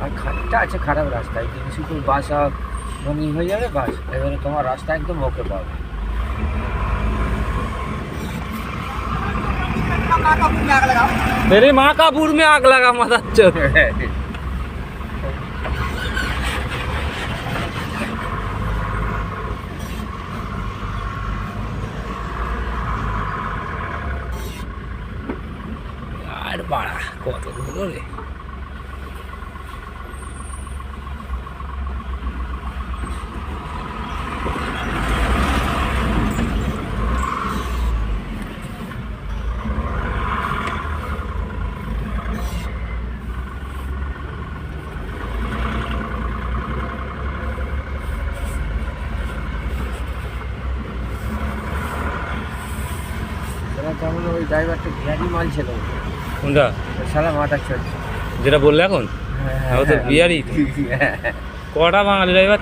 আর খানিকটা আছে খারাপ রাস্তায়, কিন্তু শুধু বাস রঙিন হয়ে যাবে বাস, এবারে তোমার রাস্তা একদম ওকে পাবে। तेरे माँ कापुर में आग लगा मदद चल। यार बड़ा कत दूर रे। তেমন ওই ড্রাইভারটা বিহারি মাল ছিল, কোনটা? সালা মাটা চলছে যেটা বললে এখন ও তো বিহারি। কটা বাঙালি ড্রাইভার